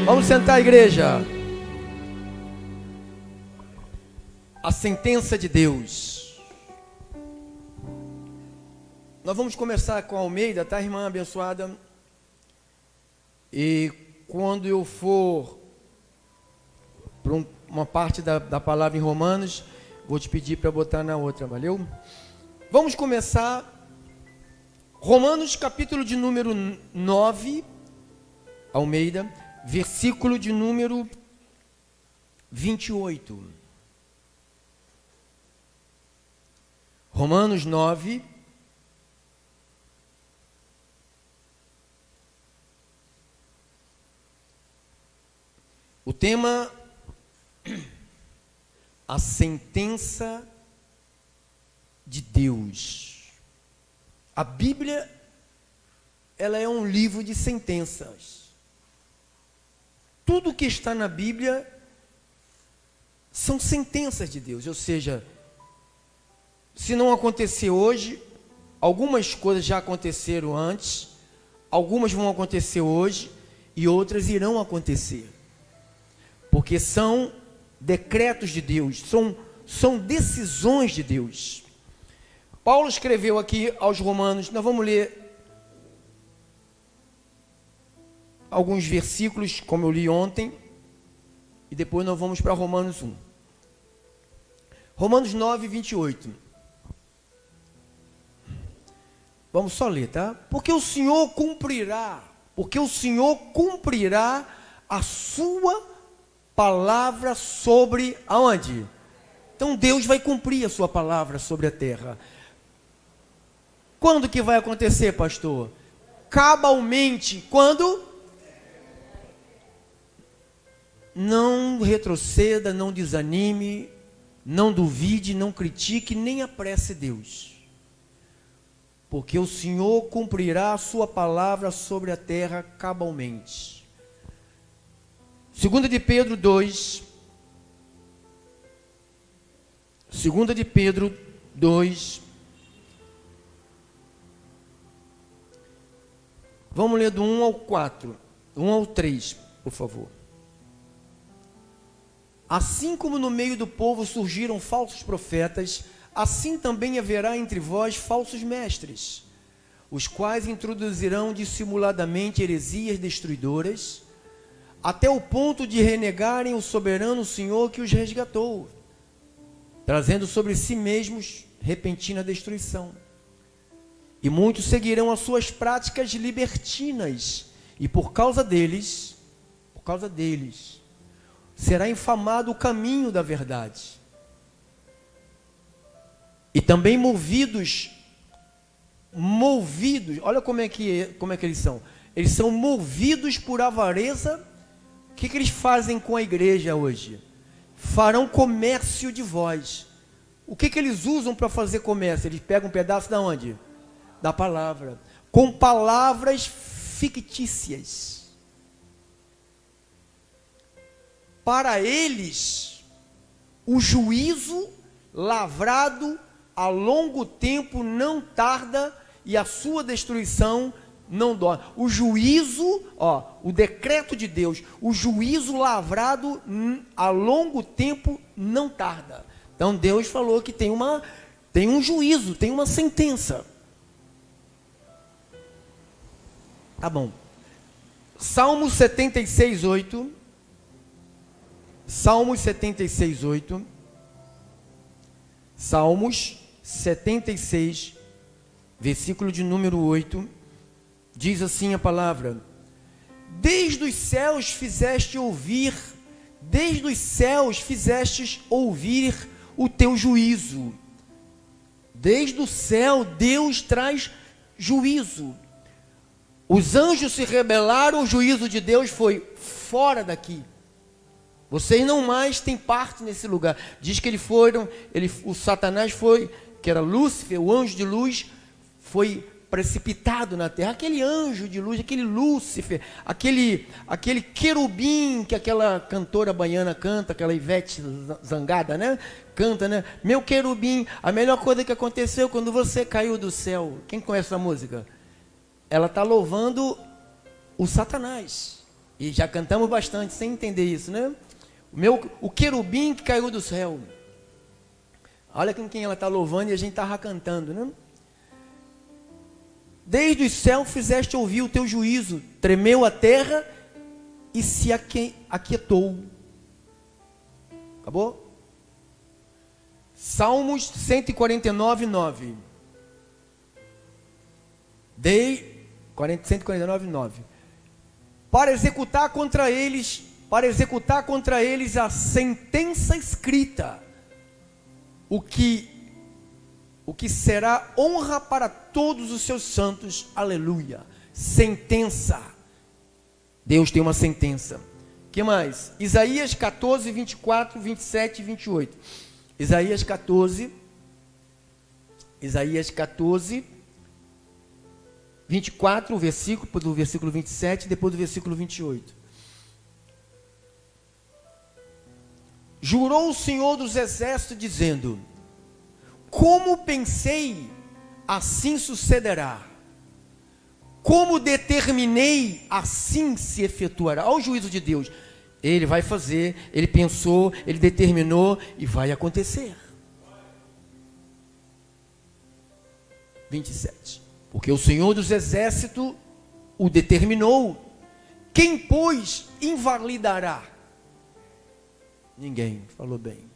Vamos sentar, igreja. A sentença de Deus. Nós vamos começar com a Almeida, tá, irmã abençoada? E quando eu for para uma parte da palavra em Romanos, vou te pedir para botar na outra, valeu? Vamos começar Romanos, capítulo de número 9, Almeida, versículo de número 28. Romanos 9, o tema, a sentença de Deus. A Bíblia, ela é um livro de sentenças. Tudo que está na Bíblia são sentenças de Deus, ou seja, se não acontecer hoje, algumas coisas já aconteceram antes, algumas vão acontecer hoje e outras irão acontecer, porque são decretos de Deus, são decisões de Deus. Paulo escreveu aqui aos Romanos, nós vamos ler alguns versículos, como eu li ontem, e depois nós vamos para Romanos 1. Romanos 9, 28. Vamos só ler, tá? Porque o Senhor cumprirá a sua palavra sobre aonde? Então Deus vai cumprir a sua palavra sobre a terra. Quando que vai acontecer, pastor? Cabalmente. Quando? Não retroceda, não desanime, não duvide, não critique, nem apresse Deus. Porque o Senhor cumprirá a sua palavra sobre a terra cabalmente. 2 de Pedro 2. 2 de Pedro 2. Vamos ler do 1 ao 4. 1 ao 3, por favor. Assim como no meio do povo surgiram falsos profetas, assim também haverá entre vós falsos mestres, os quais introduzirão dissimuladamente heresias destruidoras, até o ponto de renegarem o soberano Senhor que os resgatou, trazendo sobre si mesmos repentina destruição. E muitos seguirão as suas práticas libertinas, e por causa deles, será infamado o caminho da verdade. E também movidos, olha como é que eles são. Eles são movidos por avareza. O que eles fazem com a igreja hoje? Farão comércio de vós. O que eles usam para fazer comércio? Eles pegam um pedaço da onde? Da palavra. Com palavras fictícias. Para eles, o juízo lavrado a longo tempo não tarda e a sua destruição não dói. O juízo, o decreto de Deus, o juízo lavrado a longo tempo não tarda. Então Deus falou que tem um juízo, tem uma sentença. Tá bom. Salmo 76, 8. Salmos 76, 8. Salmos 76, versículo de número 8. Diz assim a palavra: desde os céus fizestes ouvir o teu juízo. Desde o céu Deus traz juízo. Os anjos se rebelaram, o juízo de Deus foi fora daqui. Vocês não mais têm parte nesse lugar. Diz que o Satanás foi, que era Lúcifer, o anjo de luz, foi precipitado na terra. Aquele anjo de luz, aquele Lúcifer, aquele querubim que aquela cantora baiana canta, aquela Ivete Zangada, né? Canta, né? Meu querubim, a melhor coisa que aconteceu quando você caiu do céu. Quem conhece essa música? Ela está louvando o Satanás. E já cantamos bastante sem entender isso, né? O querubim que caiu do céu. Olha com quem ela está louvando e a gente estava cantando, né? Desde o céu fizeste ouvir o teu juízo, tremeu a terra e se aquietou. Acabou? Salmos 149, 9. 149, 9. Para executar contra eles a sentença escrita, o que será honra para todos os seus santos. Aleluia. Sentença. Deus tem uma sentença. Que mais? Isaías 14, 24, 27 e 28. Isaías 14, 24, o versículo, do versículo 27, depois do versículo 28. Jurou o Senhor dos Exércitos, dizendo: como pensei, assim sucederá. Como determinei, assim se efetuará. Olha o juízo de Deus. Ele vai fazer, ele pensou, ele determinou e vai acontecer. 27. Porque o Senhor dos Exércitos o determinou. Quem, pois, invalidará? Ninguém. Falou bem.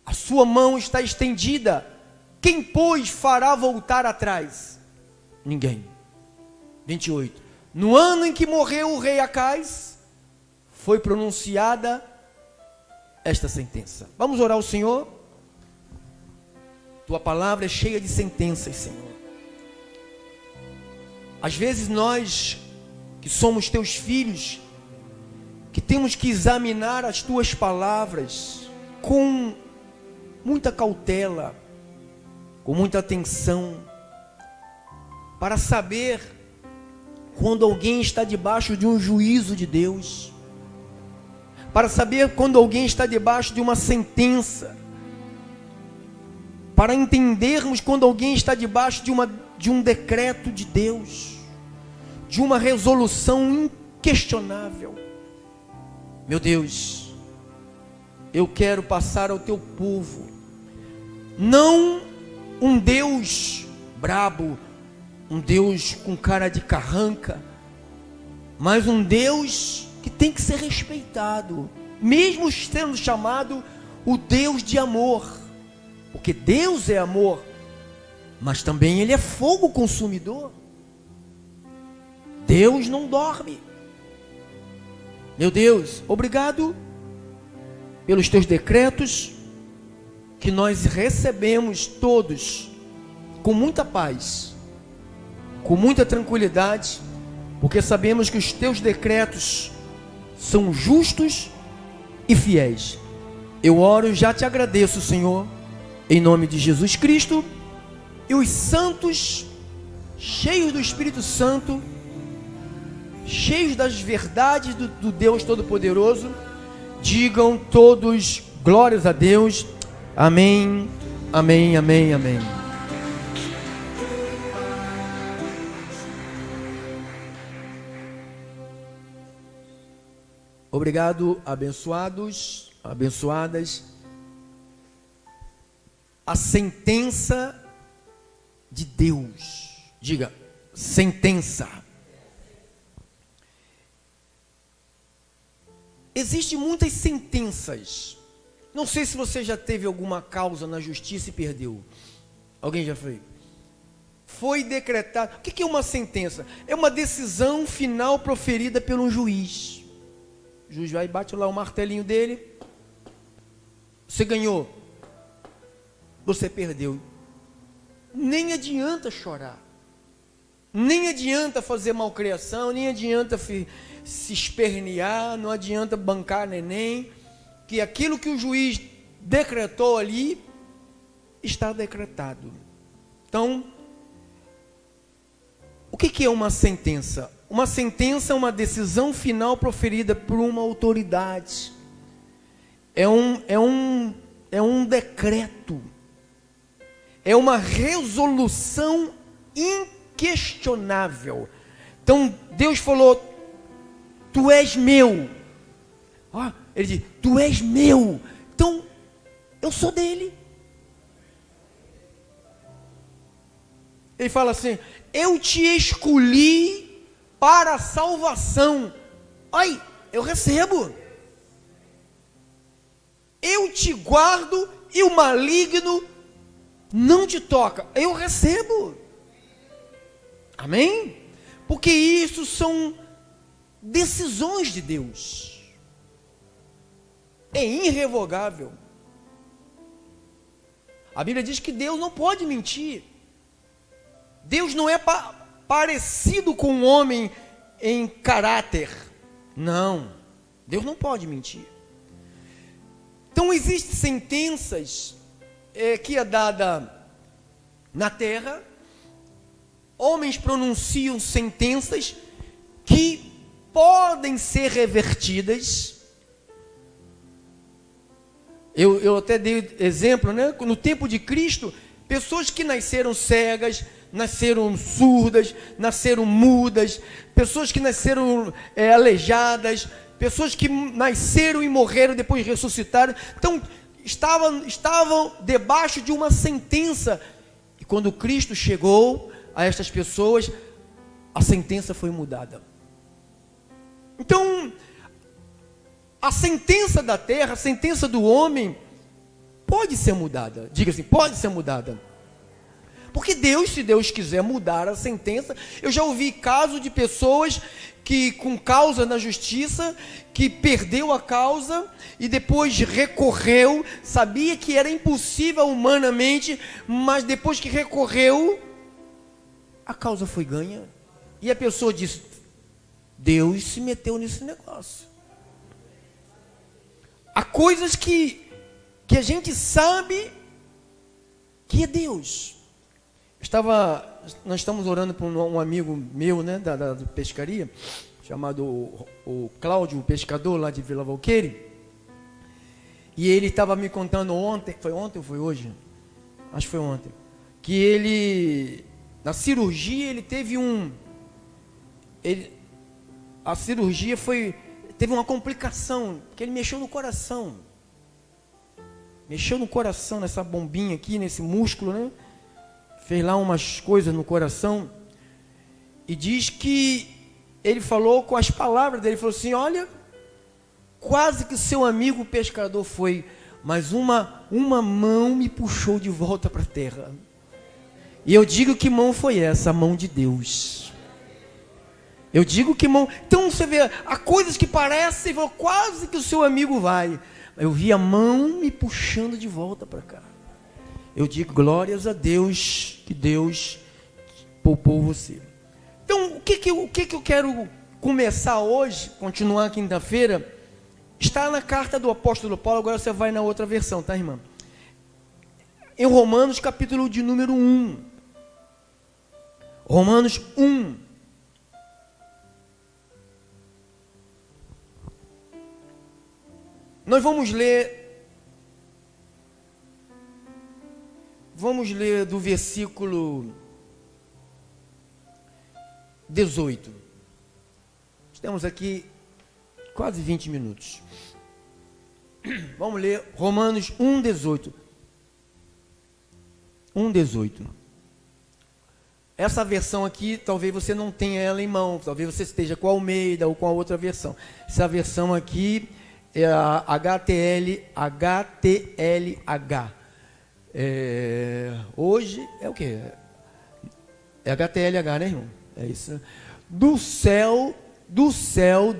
A sua mão está estendida. Quem, pois, fará voltar atrás? Ninguém. 28. No ano em que morreu o rei Acais, foi pronunciada esta sentença. Vamos orar ao Senhor? Tua palavra é cheia de sentenças, Senhor. Às vezes nós, que somos teus filhos, que temos que examinar as tuas palavras com muita cautela, com muita atenção, para saber quando alguém está debaixo de um juízo de Deus, para saber quando alguém está debaixo de uma sentença, para entendermos quando alguém está debaixo de um decreto de Deus, de uma resolução inquestionável. Meu Deus, eu quero passar ao teu povo, não um Deus brabo, um Deus com cara de carranca, mas um Deus que tem que ser respeitado, mesmo sendo chamado o Deus de amor, porque Deus é amor, mas também Ele é fogo consumidor. Deus não dorme. Meu Deus, obrigado pelos teus decretos, que nós recebemos todos com muita paz, com muita tranquilidade, porque sabemos que os teus decretos são justos e fiéis. Eu oro e já te agradeço, Senhor, em nome de Jesus Cristo, e os santos, cheios do Espírito Santo, cheios das verdades do Deus Todo-Poderoso, digam todos glórias a Deus. Amém, amém, amém, amém. Obrigado, abençoados, abençoadas. A sentença de Deus. Diga, sentença. Existem muitas sentenças. Não sei se você já teve alguma causa na justiça e perdeu. Alguém já foi? Foi decretado. O que é uma sentença? É uma decisão final proferida por um juiz. O juiz vai e bate lá o martelinho dele. Você ganhou. Você perdeu. Nem adianta chorar. Nem adianta fazer malcriação. Nem adianta se espernear. Não adianta bancar neném. Que aquilo que o juiz decretou ali está decretado. Então, o que é uma sentença? Uma sentença é uma decisão final proferida por uma autoridade. É um decreto. É uma resolução inquestionável. Então, Deus falou: tu és meu. Ó, ele diz, tu és meu. Então, eu sou dele. Ele fala assim, eu te escolhi para a salvação. Ai, eu recebo. Eu te guardo e o maligno não te toca. Eu recebo. Amém? Porque isso são decisões de Deus. É irrevogável. A Bíblia diz que Deus não pode mentir. Deus não é parecido com o homem em caráter. Não. Deus não pode mentir. Então existem sentenças que é dada na terra. Homens pronunciam sentenças que podem ser revertidas. Eu até dei exemplo, né? No tempo de Cristo, pessoas que nasceram cegas, nasceram surdas, nasceram mudas, pessoas que nasceram aleijadas, pessoas que nasceram e morreram, depois ressuscitaram. Então, estavam debaixo de uma sentença. E quando Cristo chegou a estas pessoas, a sentença foi mudada. Então, a sentença da terra, a sentença do homem, pode ser mudada. Diga assim, pode ser mudada. Porque Deus, se Deus quiser mudar a sentença, eu já ouvi casos de pessoas que com causa na justiça, que perdeu a causa e depois recorreu, sabia que era impossível humanamente, mas depois que recorreu, a causa foi ganha. E a pessoa disse, Deus se meteu nesse negócio. Há coisas que a gente sabe que é Deus. Nós estamos orando por um amigo meu, né, da pescaria, chamado o Cláudio, o pescador lá de Vila Valqueire. E ele estava me contando ontem, foi ontem ou foi hoje? Acho que foi ontem. Que ele, na cirurgia, ele teve a cirurgia teve uma complicação, que ele mexeu no coração. Mexeu no coração, nessa bombinha aqui, nesse músculo, né? Fez lá umas coisas no coração. E diz que ele falou com as palavras dele, falou assim, olha, quase que seu amigo pescador foi, mas uma mão me puxou de volta para a terra. E eu digo que mão foi essa? A mão de Deus. Eu digo que mão... Então você vê, há coisas que parecem, quase que o seu amigo vai. Eu vi a mão me puxando de volta para cá. Eu digo, glórias a Deus, que Deus poupou você. Então, o que eu quero começar hoje, continuar quinta-feira, está na carta do apóstolo Paulo, agora você vai na outra versão, tá, irmã? Em Romanos, capítulo de número 1. Romanos 1. Nós vamos ler do versículo 18. Temos aqui quase 20 minutos. Vamos ler Romanos 1:18. 1:18. Essa versão aqui, talvez você não tenha ela em mão, talvez você esteja com a Almeida ou com a outra versão. Essa versão aqui é a HTLH. Hoje é o que? É HTLH, né, irmão? É isso. Do céu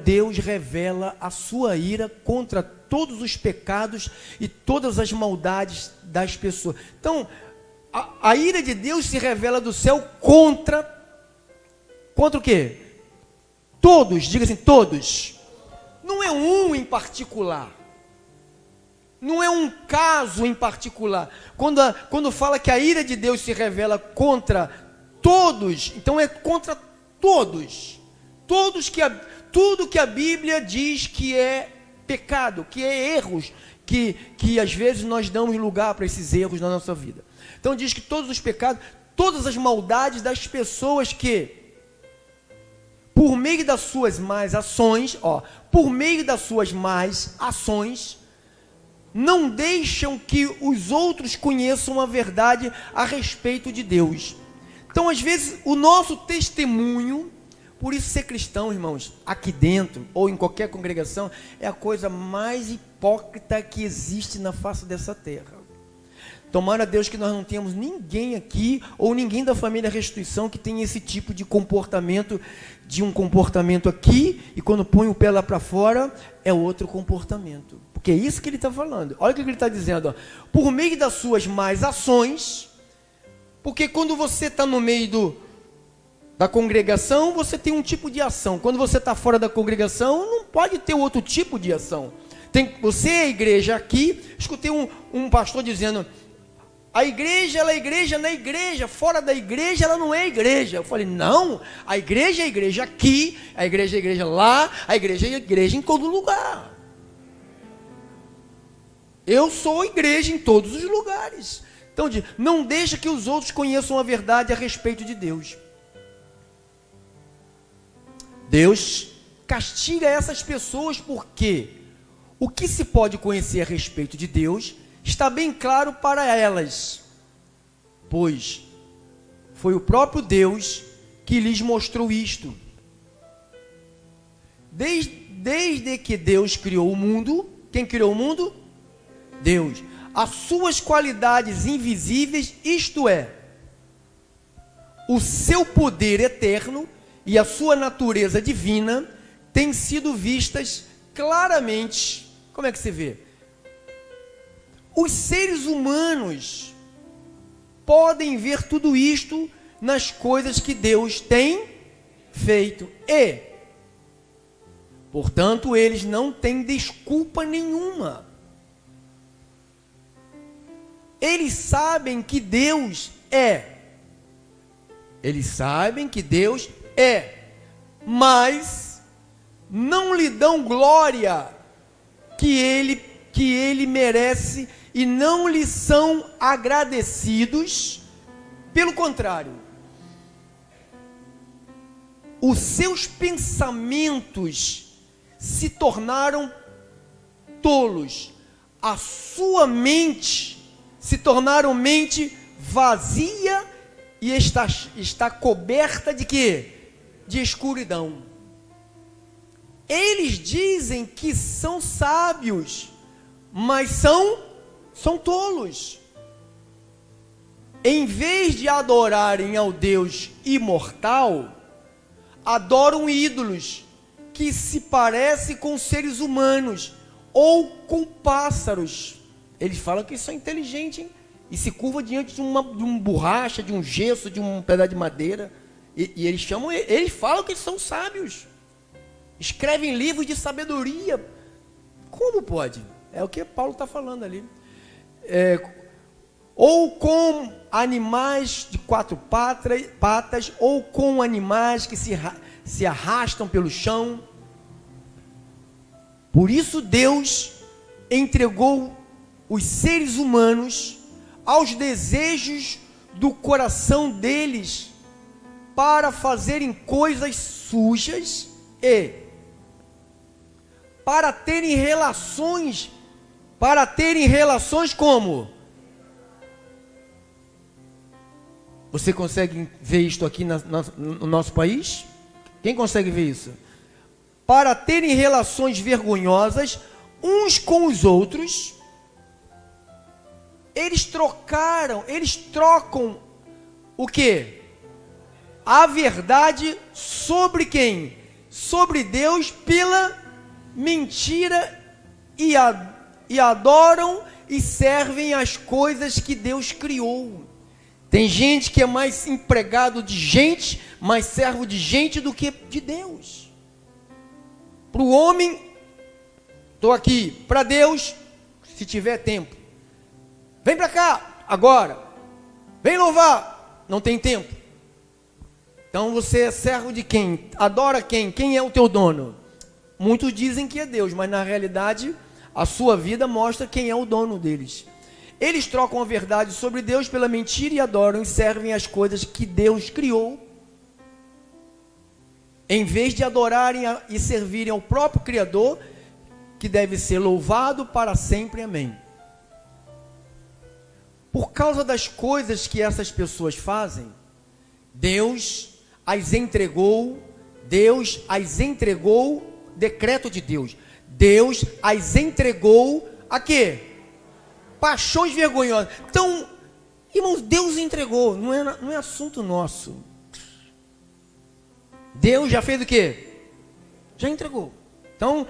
Deus revela a sua ira contra todos os pecados e todas as maldades das pessoas. Então, a ira de Deus se revela do céu contra o quê? Todos, diga assim, todos. Não é um em particular. Não é um caso em particular. Quando fala que a ira de Deus se revela contra todos, então é contra todos. Tudo que a Bíblia diz que é pecado, que é erros, que às vezes nós damos lugar para esses erros na nossa vida. Então diz que todos os pecados, todas as maldades das pessoas que por meio das suas más ações, por meio das suas más ações, não deixam que os outros conheçam a verdade a respeito de Deus. Então, às vezes, o nosso testemunho, por isso ser cristão, irmãos, aqui dentro, ou em qualquer congregação, é a coisa mais hipócrita que existe na face dessa terra. Tomara a Deus que nós não tenhamos ninguém aqui, ou ninguém da família Restituição, que tenha esse tipo de comportamento, de um comportamento aqui, e quando põe o pé lá para fora, é outro comportamento. Porque é isso que ele está falando. Olha o que ele está dizendo, por meio das suas más ações, porque quando você está no meio da congregação, você tem um tipo de ação. Quando você está fora da congregação, não pode ter outro tipo de ação. Você é a igreja aqui, escutei um pastor dizendo, a igreja, ela é igreja na igreja, fora da igreja ela não é igreja. Eu falei, não, a igreja é igreja aqui, a igreja é igreja lá, a igreja é igreja em todo lugar. Eu sou igreja em todos os lugares. Então, não deixa que os outros conheçam a verdade a respeito de Deus. Deus castiga essas pessoas porque o que se pode conhecer a respeito de Deus está bem claro para elas, pois foi o próprio Deus que lhes mostrou isto. Desde que Deus criou o mundo, quem criou o mundo? Deus. As suas qualidades invisíveis, isto é, o seu poder eterno e a sua natureza divina, têm sido vistas claramente. Como é que se vê? Os seres humanos podem ver tudo isto nas coisas que Deus tem feito. E, portanto, eles não têm desculpa nenhuma. Eles sabem que Deus é. Eles sabem que Deus é. Mas não lhe dão glória que ele merece e não lhe são agradecidos. Pelo contrário, os seus pensamentos se tornaram tolos, a sua mente se tornaram mente vazia e está coberta de quê? De escuridão. Eles dizem que são sábios, mas são tolos. Em vez de adorarem ao Deus imortal, adoram ídolos que se parecem com seres humanos ou com pássaros. Eles falam que são inteligentes, hein? E se curvam diante de uma borracha, de um gesso, de um pedaço de madeira. E eles falam que são sábios. Escrevem livros de sabedoria. Como pode? É o que Paulo está falando ali. Ou com animais de 4 patas, ou com animais que se arrastam pelo chão. Por isso Deus entregou os seres humanos aos desejos do coração deles para fazerem coisas sujas e para terem relações como? Você consegue ver isto aqui no nosso país? Quem consegue ver isso? Para terem relações vergonhosas uns com os outros. Eles trocam o quê? A verdade sobre quem? Sobre Deus pela mentira e adoram e servem as coisas que Deus criou. Tem gente que é mais empregado de gente, mais servo de gente do que de Deus. Para o homem, estou aqui. Para Deus, se tiver tempo. Vem para cá, agora. Vem louvar. Não tem tempo. Então você é servo de quem? Adora quem? Quem é o teu dono? Muitos dizem que é Deus, mas na realidade a sua vida mostra quem é o dono deles. Eles trocam a verdade sobre Deus pela mentira e adoram e servem as coisas que Deus criou. em vez de adorarem e servirem ao próprio Criador, que deve ser louvado para sempre. Amém. Por causa das coisas que essas pessoas fazem, Deus as entregou, decreto de Deus, Deus as entregou a quê? Paixões vergonhosas. Então, irmãos, Deus entregou, não é assunto nosso. Deus já fez o quê? Já entregou. Então,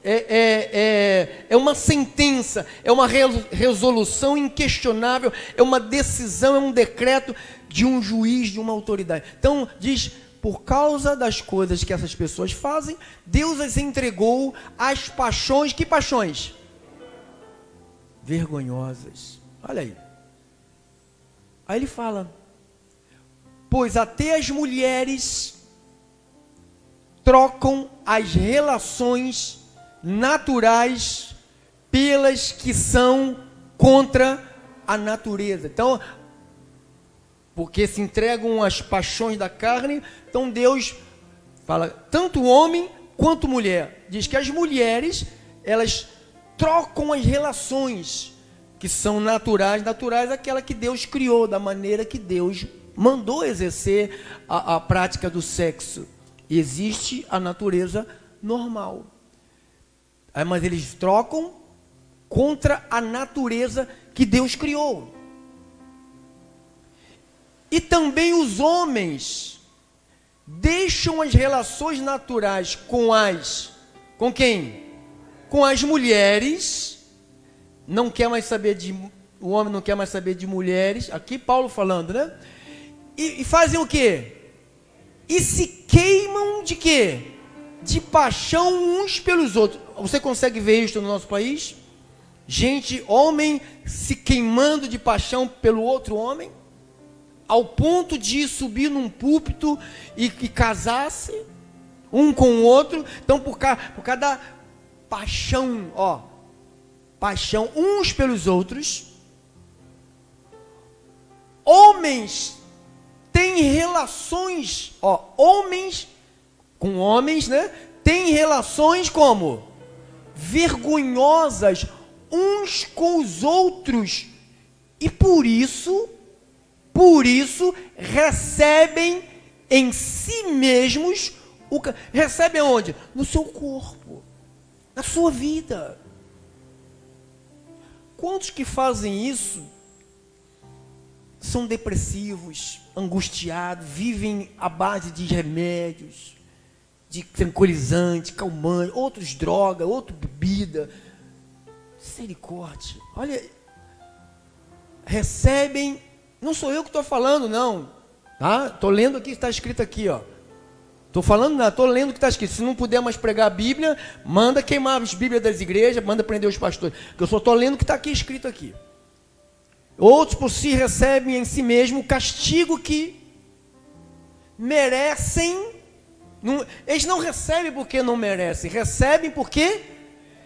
é uma sentença, é uma resolução inquestionável, é uma decisão, é um decreto de um juiz, de uma autoridade. Então, diz, por causa das coisas que essas pessoas fazem, Deus as entregou às paixões. Que paixões? Vergonhosas. Olha aí. Aí ele fala, pois até as mulheres trocam as relações naturais pelas que são contra a natureza. Então, porque se entregam às paixões da carne, então Deus fala, tanto homem quanto mulher. Diz que as mulheres, elas trocam as relações que são naturais, aquela que Deus criou, da maneira que Deus mandou exercer a prática do sexo. Existe a natureza normal. Mas eles trocam contra a natureza que Deus criou. E também os homens deixam as relações naturais com quem? Com as mulheres. Não quer mais saber o homem não quer mais saber de mulheres. Aqui Paulo falando, né? E fazem o quê? E se queimam de quê? De paixão uns pelos outros. Você consegue ver isso no nosso país? Gente, homem se queimando de paixão pelo outro homem, ao ponto de subir num púlpito e casar-se um com o outro. Então, por causa da paixão, paixão uns pelos outros, homens têm relações, homens com homens, né? Têm relações como? Vergonhosas uns com os outros, e por isso recebem em si mesmos, recebem onde? No seu corpo, na sua vida. Quantos que fazem isso são depressivos, angustiados, vivem à base de remédios, de tranquilizante, calmante, outros droga, outro bebida. Misericórdia. Olha, recebem, não sou eu que estou falando, não, tá? Estou lendo aqui, está escrito aqui, estou falando, não, estou lendo o que está escrito. Se não puder mais pregar a Bíblia, manda queimar as Bíblias das igrejas, manda prender os pastores, que eu só estou lendo o que está aqui escrito aqui. Outros por si recebem em si mesmo o castigo que merecem. Eles não recebem porque não merecem, recebem porque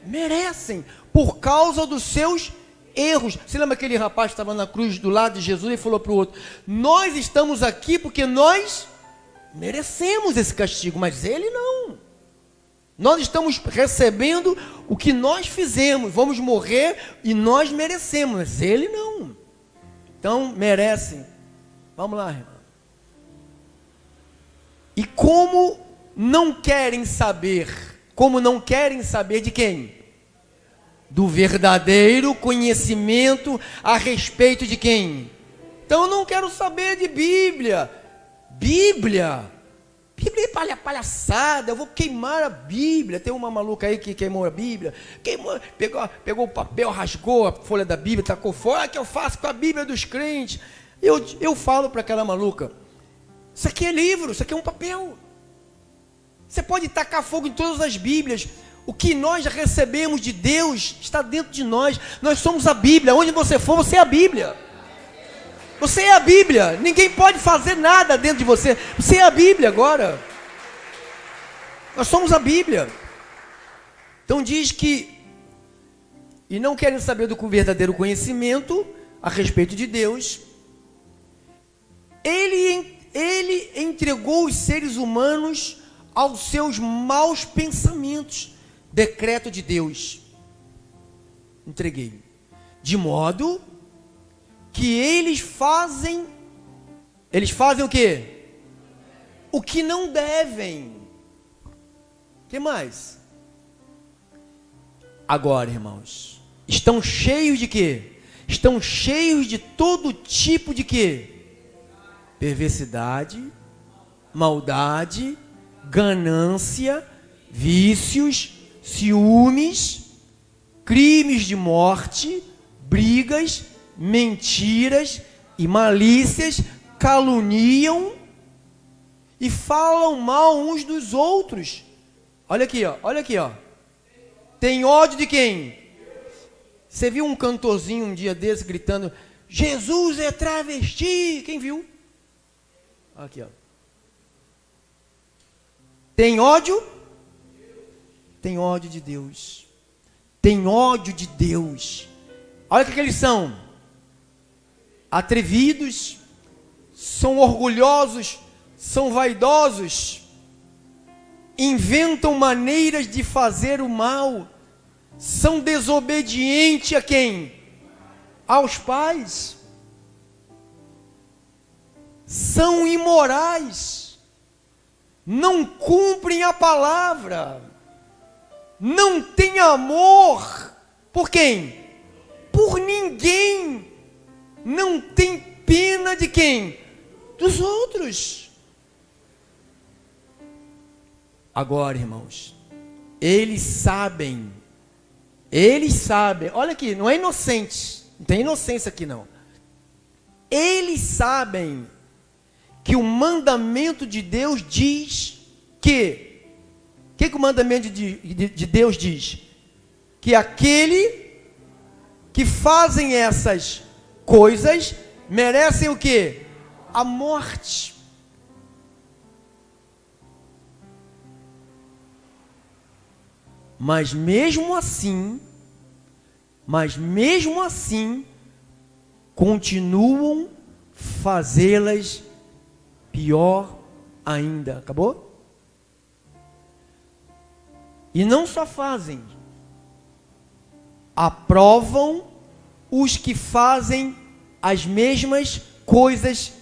merecem, por causa dos seus erros. Você lembra aquele rapaz que estava na cruz do lado de Jesus e falou para o outro, nós estamos aqui porque nós merecemos esse castigo, mas ele não. Nós estamos recebendo o que nós fizemos, vamos morrer e nós merecemos, mas ele não. Então merecem. Vamos lá, irmão. E como não querem saber de quem? Do verdadeiro conhecimento a respeito de quem? Então eu não quero saber de Bíblia. Bíblia é palhaçada, eu vou queimar a Bíblia. Tem uma maluca aí que queimou a Bíblia, pegou o papel, rasgou a folha da Bíblia, tacou fora. O que eu faço com a Bíblia dos crentes? Eu falo para aquela maluca, isso aqui é livro, isso aqui é um papel. Você pode tacar fogo em todas as Bíblias. O que nós já recebemos de Deus está dentro de nós. Nós somos a Bíblia. Onde você for, você é a Bíblia. Você é a Bíblia. Ninguém pode fazer nada dentro de você. Você é a Bíblia agora. Nós somos a Bíblia. Então diz que, e não querem saber do verdadeiro conhecimento a respeito de Deus. Ele entregou os seres humanos aos seus maus pensamentos. Decreto de Deus. Entreguei. De modo que eles fazem o quê? O que não devem. O que mais? Agora, irmãos, estão cheios de quê? Estão cheios de todo tipo de quê? Perversidade, maldade, ganância, vícios, ciúmes, crimes de morte, brigas, mentiras e malícias, caluniam e falam mal uns dos outros. Olha aqui, ó, olha aqui, ó. Tem ódio de quem? Você viu um cantorzinho um dia desse gritando: Jesus é travesti? Quem viu? Aqui, ó. Tem ódio? Tem ódio de Deus. Tem ódio de Deus. Olha o que eles são. Atrevidos, são orgulhosos, são vaidosos, inventam maneiras de fazer o mal, são desobedientes a quem? Aos pais. São imorais, não cumprem a palavra, não têm amor por quem? Por ninguém, não tem pena de quem? Dos outros. Agora, irmãos, eles sabem, olha aqui, não é inocente, não tem inocência aqui não. Eles sabem que o mandamento de Deus diz que o mandamento de Deus diz? Que aquele que fazem essas coisas merecem o quê? A morte. Mas mesmo assim, continuam fazê-las pior ainda. Acabou? E não só fazem, aprovam os que fazem as mesmas coisas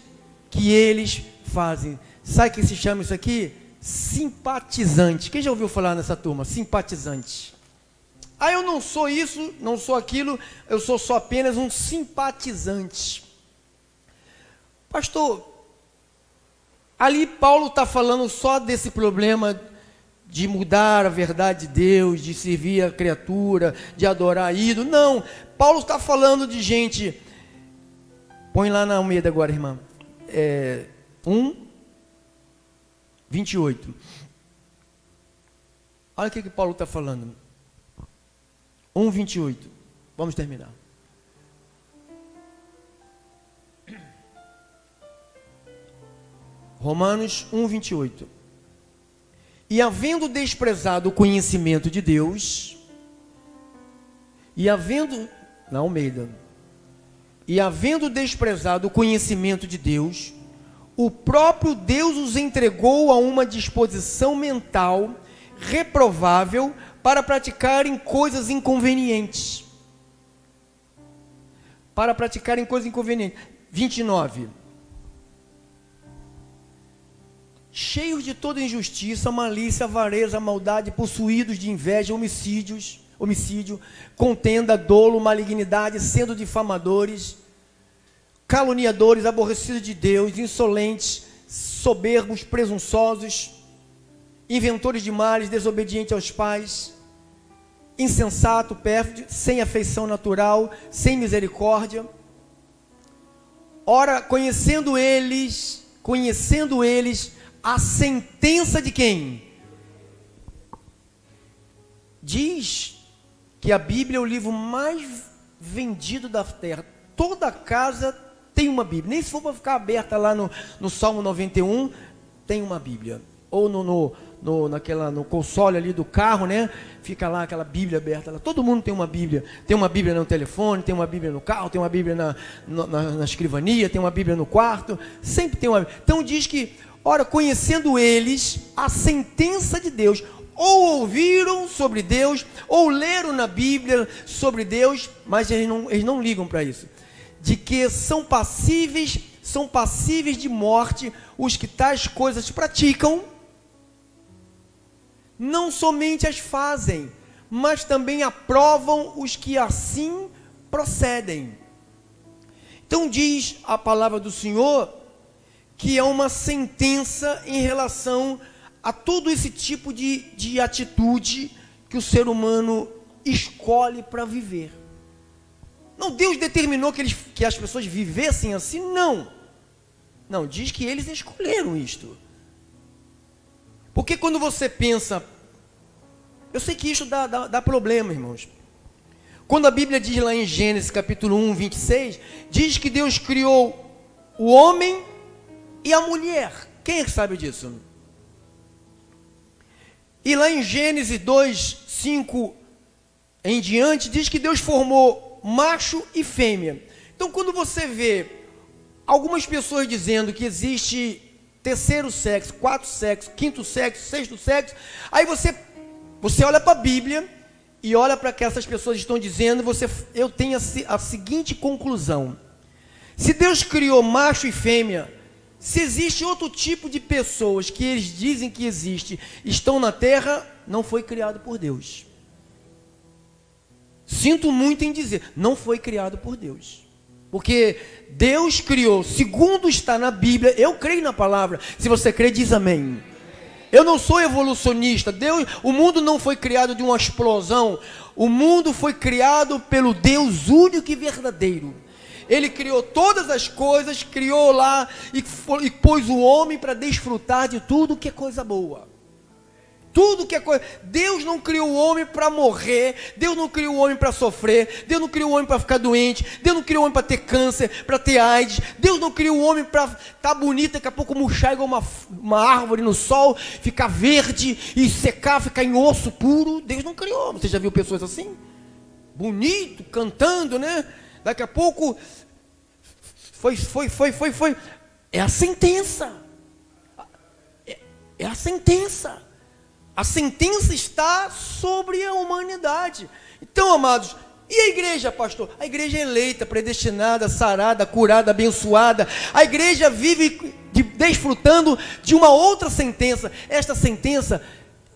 que eles fazem. Sabe o que se chama isso aqui? Simpatizante. Quem já ouviu falar nessa turma? Simpatizante. Ah, eu não sou isso, não sou aquilo, eu sou só apenas um simpatizante. Pastor, ali Paulo está falando só desse problema de mudar a verdade de Deus, de servir a criatura, de adorar ídolo. Não, Paulo está falando de gente. Põe lá na Almeida agora, irmã. 1:28. Olha o que Paulo está falando. 1:28. Vamos terminar. Romanos 1:28. E havendo desprezado o conhecimento de Deus, na Almeida, e havendo desprezado o conhecimento de Deus, o próprio Deus os entregou a uma disposição mental reprovável para praticarem coisas inconvenientes. 29. Cheios de toda injustiça, malícia, avareza, maldade, possuídos de inveja, homicídio, contenda, dolo, malignidade, sendo difamadores, caluniadores, aborrecidos de Deus, insolentes, soberbos, presunçosos, inventores de males, desobedientes aos pais, insensato, pérfido, sem afeição natural, sem misericórdia. Ora, conhecendo eles a sentença de quem? Diz que a Bíblia é o livro mais vendido da terra. Toda casa tem uma Bíblia. Nem se for para ficar aberta lá no Salmo 91, tem uma Bíblia. Ou no console ali do carro, né? Fica lá aquela Bíblia aberta lá. Todo mundo tem uma Bíblia. Tem uma Bíblia no telefone, tem uma Bíblia no carro, tem uma Bíblia na escrivania, tem uma Bíblia no quarto. Sempre tem uma. Então diz que Ora, conhecendo eles a sentença de Deus, ou ouviram sobre Deus, ou leram na Bíblia sobre Deus, mas eles não ligam para isso, de que são passíveis de morte os que tais coisas praticam, não somente as fazem, mas também aprovam os que assim procedem. Então diz a palavra do Senhor que é uma sentença em relação a todo esse tipo de atitude que o ser humano escolhe para viver. Não, Deus determinou que as pessoas vivessem assim, não. Não, diz que eles escolheram isto. Porque quando você pensa, eu sei que isso dá problema, irmãos. Quando a Bíblia diz lá em Gênesis capítulo 1, 26, diz que Deus criou o homem e a mulher. Quem é que sabe disso? E lá em Gênesis 2, 5 em diante, diz que Deus formou macho e fêmea. Então, quando você vê algumas pessoas dizendo que existe terceiro sexo, quarto sexo, quinto sexo, sexto sexo, aí você olha para a Bíblia e olha para que essas pessoas estão dizendo, eu tenho a seguinte conclusão: se Deus criou macho e fêmea, se existe outro tipo de pessoas que eles dizem que existe, estão na terra, não foi criado por Deus. Sinto muito em dizer, não foi criado por Deus. Porque Deus criou, segundo está na Bíblia, eu creio na palavra, se você crê, diz amém. Eu não sou evolucionista, o mundo não foi criado de uma explosão, o mundo foi criado pelo Deus único e verdadeiro. Ele criou todas as coisas, criou lá e pôs o homem para desfrutar de tudo que é coisa boa. Tudo que é coisa. Deus não criou o homem para morrer, Deus não criou o homem para sofrer, Deus não criou o homem para ficar doente, Deus não criou o homem para ter câncer, para ter AIDS, Deus não criou o homem para estar bonito, daqui a pouco murchar igual uma árvore no sol, ficar verde e secar, ficar em osso puro. Deus não criou. Você já viu pessoas assim? Bonito, cantando, né? Daqui a pouco foi. É a sentença. É a sentença. A sentença está sobre a humanidade. Então, amados, e a igreja, pastor? A igreja é eleita, predestinada, sarada, curada, abençoada. A igreja vive desfrutando de uma outra sentença. Esta sentença,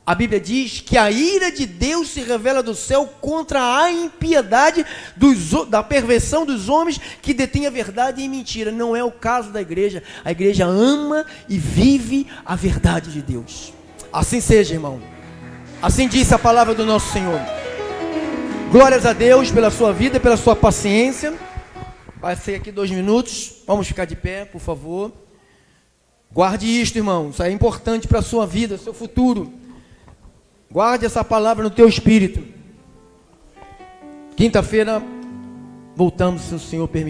a Bíblia diz que a ira de Deus se revela do céu contra a impiedade da perversão dos homens que detêm a verdade e mentira. Não é o caso da igreja. A igreja ama e vive a verdade de Deus. Assim seja, irmão. Assim disse a palavra do nosso Senhor. Glórias a Deus pela sua vida, pela sua paciência. Passei aqui 2 minutos. Vamos ficar de pé, por favor. Guarde isto, irmão. Isso é importante para a sua vida, seu futuro. Guarde essa palavra no teu espírito. Quinta-feira voltamos, se o Senhor permitir.